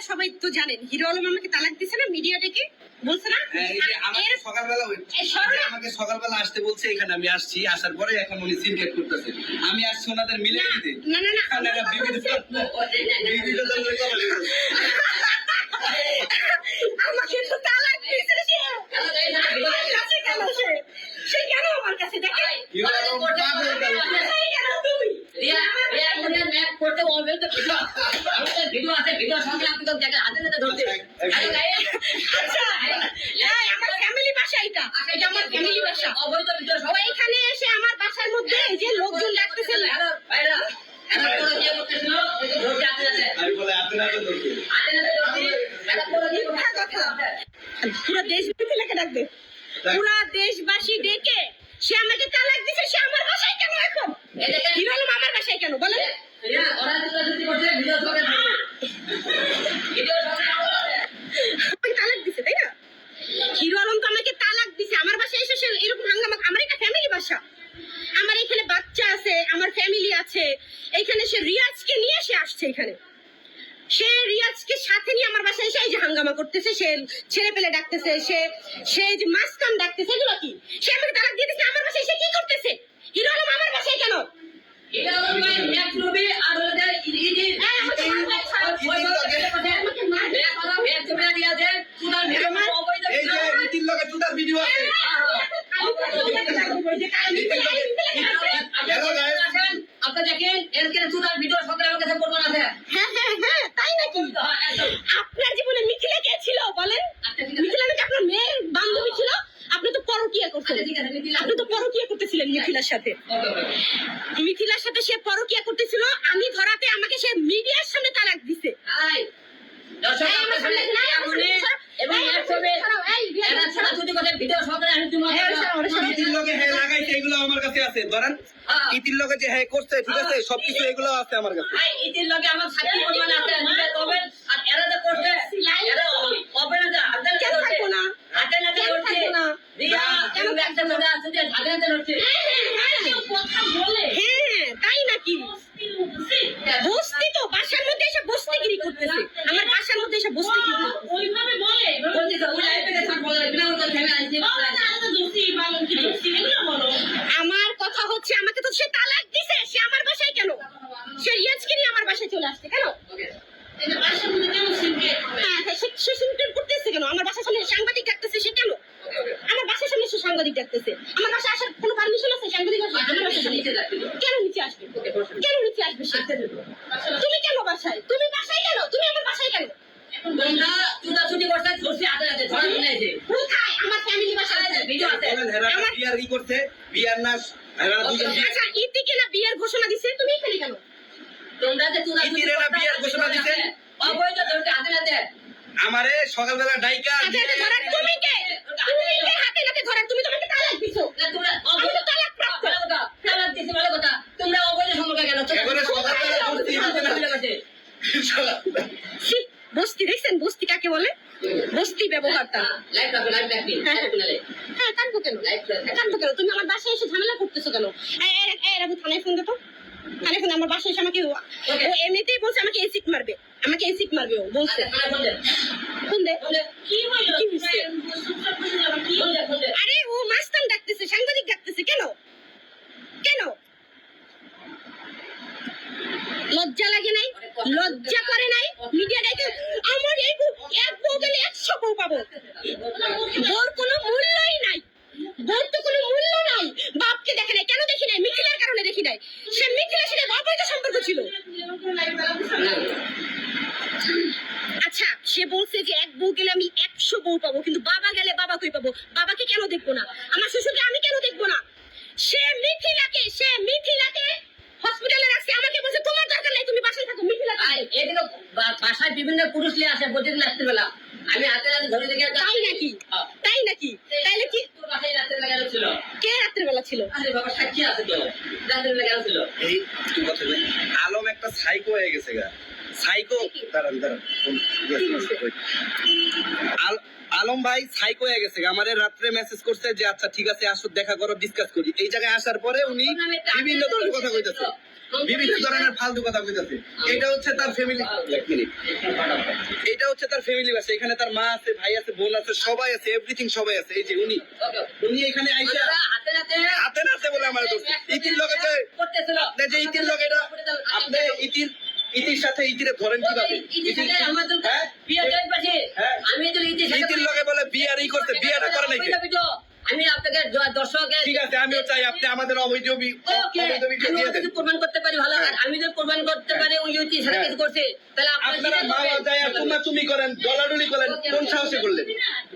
সবাই তো জানেন হিরো আলম আমাকে তালাক দিছে না, মিডিয়া ডেকে বলছে না। আমাকে সকালবেলা আসতে বলছে, এখানে আমি আসছি, আসার পরে এখন উনি সিনকেট করতেছে, আমি আসছি ওনাদের মিলে দিতে। না না না আমাকে তো তালাক দিছে সে। আমার কাছে কেন সে? সে কেন আমার কাছে দেখে? তুমি করতে বলবেন তো ভিডিও আছে, ভিডিও সঙ্গে আপনি তো দেখেন হাতে হাতে ধরতে। আচ্ছা আমার ফ্যামিলি বাসা, এটা আমার ফ্যামিলি বাসা। অবৈধ ভিডিও সবাই এখানে এসে আমার বাসার মধ্যে এই যে লোকজন ডাকতেছে, ভাইরা এরা করে দিয়ে করতেছিল, ধরতে হাতে হাতে আমি বলে আপনি না তো ধরতে হাতে হাতে ধরতে এরা করে দিয়ে কথা পুরো দেশবাসী লেখে ডাকবে, পুরা দেশবাসী ডেকে সে আমাকে তালাক দিছে। সে আমার বাসায় কেন এখন? হিরো আলম আমার বাসায় কেন বলেন? ওরা যদি করতে ভিডিও সঙ্গে ভিডিও সঙ্গে আমাকে তালাক দিছে তাই না? হিরো আলম তো আমাকে তালাক দিছে, আমার বাসায় এসে সে এরকম হাঙ্গামা। আমার এটা ফ্যামিলি বাসা, আমার এখানে বাচ্চা আছে, আমার ফ্যামিলি আছে। এখানে সে রিয়াজকে নিয়ে সে আসছে, এখানে সে রিয়াজকে সাথে নিয়ে আমার বাসায় এসে এই যে হাঙ্গামা করতেছে, সে ছেলে পেলে ডাকতেছে, সে যে মাস্কান ডাকতেছে, এগুলো কি? সে আমাকে তালাক দিয়ে দিচ্ছে, আমার বাসায় সে কি করতেছে? হিরো আলম আমার বাসায় কেন? এটা হলো ভাই এক নবী আর হলো যে ইদি আমাকে মারবে। এক জমা দিয়া দেন সুনার ভিডিও অবৈধ এই যে নীতির লগে জুতার ভিডিও আছে। আপনি দেখেন এর কেন সুনার ভিডিও সকালে আমার কাছে পড়বেন আছে। হ্যাঁ হ্যাঁ হ্যাঁ তাই নাকি? আপনার জীবনে মিথিলা কে ছিল বলেন? মিথিলা নাকি আপনার মেয়ের বান্ধবী ছিল? আপনি তো পরকীয়া করতেন, আপনি তো পরকীয়া করতেছিলেন মিথিলার সাথে। মিথিলার সাথে সে পরকীয়া করতেছিল, আমি ধরাতে আমাকে সে মিডিয়ার সামনে তালাক দিছে। দর্শক আপনার সামনে আমনে এবং একসাথে এরা ছোটাছুটি করে ভিডিও সকালে আমি তোমার নীতির লগে হ্যাঁ লাগাইছে, এগুলো আমার কাছে আছে। ধরেন নীতির লগে যে হ্যাঁ করছে, ঠিক আছে, সবকিছু এগুলো আছে আমার কাছে। ভাই ইতির লগে আমার সাথী পরিমাণ আছে নিবে তবে আর এরা যে করছে এরা হবে না হাতে কেন না থাকবো না? হাতে না করছে দিয়া কেন একটা মজা আছে যে হাতে না করছে কথা বলে হ্যাঁ তাই নাকি? বস্তি তো বাসার মধ্যে এসে বস্তিগিরি করতেছে, আমার বাসার মধ্যে এসে বস্তিগিরি ওইভাবে বলে বলতে তো ওই লাইফে সব বলে বিনা কথা থেমে আইছে আমার কথা হচ্ছে আমাকে তো সে তালাক দিছে, সে আমার বাসায় কেন? সে রিয়াজকে নিয়ে আমার বাসায় চলে আসছে কেন? সে সিনক্রেট করতেছে কেন? আমার বাসার সামনে সাংবাদিক ডাকতেছে, সে কেন? আমার বাসার সামনে সে সাংবাদিক ডাকতেছে, আমার বাসায় আসার কোনো পারমিশন আছে? সাংবাদিক কেন নিচে আসবে? কেন নিচে আসবে সে? তুমি কেন বাসায়? তুমি বাসায় কেন? তুমি আমার বাসায় কেন? তোমরা চুদাচুদি করতে ধরছি হাতে হাতে ধরা নিয়েছে কোথায়? আমার ফ্যামিলি বাসায় আছে, ভিডিও আছে বলেন হেরা বিয়ার কি করছে? বিয়ার না হেরা দুজন আচ্ছা ইতিকে না বিয়ের ঘোষণা দিছে, তুমি এখানে কেন? তোমরা যে চুদাচুদি ইতিরে না বিয়ার ঘোষণা দিছে? অবৈধ ধরতে হাতে হাতে আমারে সকালবেলা ডাইকা হাতে হাতে ধরার তুমি কে? তুমি কে হাতে নাতে ধরার? তুমি তো আমাকে তালাক দিছো। তোমরা আমি অবৈধ তো তালাক প্রাপ্ত। ভালো কথা তালাক দিছি ভালো কথা তোমরা অবৈধ সম্পর্ক কেন এবারে সকালবেলা করছি ছি, বস্তি দেখছেন? বস্তি কাকে বলে? বস্তি ব্যবহারটা। লাইভ রাখো লাইভ রাখবি হ্যাঁ কানবো কেন? কানবো কেন? তুমি আমার বাসায় এসে ঝামেলা করতেছো কেন? রাবু থানায় ফোন দে তো। থানায় ফোন, আমার বাসায় এসে আমাকে ও এমনিতেই বলছে আমাকে এসিড মারবে, আমাকে এসিড মারবে, ও বলছে। ফোন দে। কি হইছে? আরে ও মাস্তান ডাকতেছে, সাংবাদিক ডাকতেছে, কেন? কেন লজ্জা লাগে নাই? লজ্জা করে নাই? মিডিয়া ডাকে আমার এই এক বউ গেলে 100 বউ পাবো। বউর কোনো মূল্যই নাই, বউর তো কোনো মূল্য নাই। বাপকে দেখে নাই, কেন দেখি নাই? মিথিলার কারণে দেখি নাই। সে মিথিলার সাথে অবৈধ সম্পর্ক ছিল। আচ্ছা সে বলছে যে এক বউ গেলে আমি 100 বউ পাবো, কিন্তু বাবা গেলে বাবা কই পাবো? বাবাকে কেন দেখবো না? আমার শ্বশুরকে আমি কেন দেখবো না? সে মিথিলাকে হসপিটালে রাখছে, আমাকে বলছে তোমার দরকার নাই, তুমি বাসায় থাকো। মিথিলা এদিকে বাসায় বিভিন্ন পুরুষ নিয়ে আসে প্রতিদিন রাত্রিবেলা আমি হাতে হাতে ধরে দেখে তাই নাকি? তাই নাকি? তাইলে কি তোর বাসায় রাত্রিবেলা গেল ছিল কে রাত্রেবেলা ছিল? আরে বাবা সাক্ষী আছে তো রাত্রিবেলা গেল ছিল এই তুই কথা বল। আলম একটা সাইকো হয়ে গেছে গা। সাইকো দাঁড়ান আলম ভাই সাইকো হয়ে গেছে আমারে রাত্রে মেসেজ করছে যে আচ্ছা ঠিক আছে আসো দেখা করো ডিসকাস করি এই জায়গায় আসার পরে উনি বিভিন্ন ধরনের কথা কইতাছে বিভিন্ন ধরনের ফালতু কথা কইতাছে এটা হচ্ছে তার ফ্যামিলি এক মিনিট এটা হচ্ছে তার ফ্যামিলি বাসা এখানে তার মা আছে ভাই আছে বোন আছে সবাই আছে এভরিথিং সবাই আছে এই যে উনি এখানে আইসা হাতে নাতে বলে আমার দোস্ত ইতির লগে যে আপনি যে ইতির লগে এটা আপনি ইতির সাথে ইতিরে ধরেন কিভাবে ইতির লগে বলে বিয়ারই করতে বিয়াটা করে নাকি আমি আপনাকে দর্শকের ঠিক আছে আমিও চাই আপনি আমাদের অবৈধ দিয়ে দেন প্রমাণ করতে পারি ভালো আর আমি যদি প্রমাণ করতে পারি ওই ইউটি সারা কিছু করছে তাহলে আপনারা বাবা যায় তোমরা তুমি করেন ডলাডলি করেন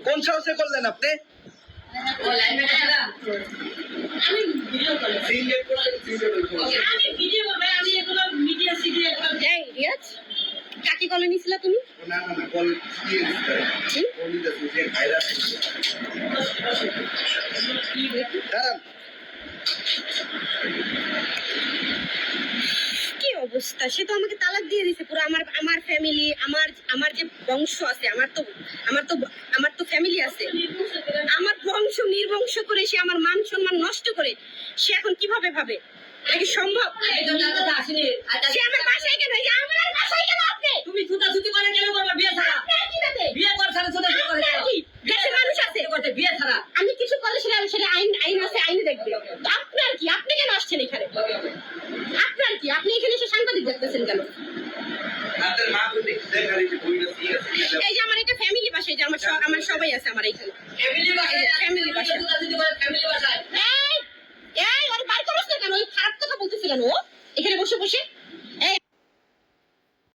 কোন সাহসে করলেন আপনি আমি ভিডিও করি আমি ভিডিও ভাই আমি এগুলো মিডিয়া সিরিয়াল এই রিয়াজ কাকি কলে নিছিলা তুমি না কল দিয়ে যে ভাইরাস দাঁড়ান কি অবস্থা সে তো আমাকে তালাক দিয়ে দিছে পুরো আমার ফ্যামিলি আমার যে বংশ আছে আমার তো ফ্যামিলি আছে আমার বংশ নির্বংশ করে সে আমার মান সম্মান নষ্ট করে সে এখন কিভাবে ভাবে এটা কি সম্ভব আসেনি সে আমার বাসায় কেন এই যে আমার বাসায় কেন আপনি তুমি ছুটাছুটি করে কেন করবা বিয়ে ছাড়া আপনার কি তাতে বিয়ে করে ছাড়া ছুটাছুটি করে আপনার কি দেশে মানুষ আছে করতে বিয়ে ছাড়া আমি কিছু করলে সেটা আইন আছে আইনে দেখবে তো আপনার কি আপনি কেন আসছেন এখানে আপনার কি আপনি এখানে এসে সাংবাদিক দেখতেছেন কেন আপনার মা তো দেখালি যে বইটা দিয়ে এই যে আমার একটা ফ্যামিলি বাসায় যে আমার সবাই আছে আমার এখানে ফ্যামিলি বাসায় ফ্যামিলি বাসায় ছুটাছুটি করে ফ্যামিলি বাসায় এই ওর বার করছ না কেন ওই খারাপ কথা বলতেছিলেন ও এখানে বসে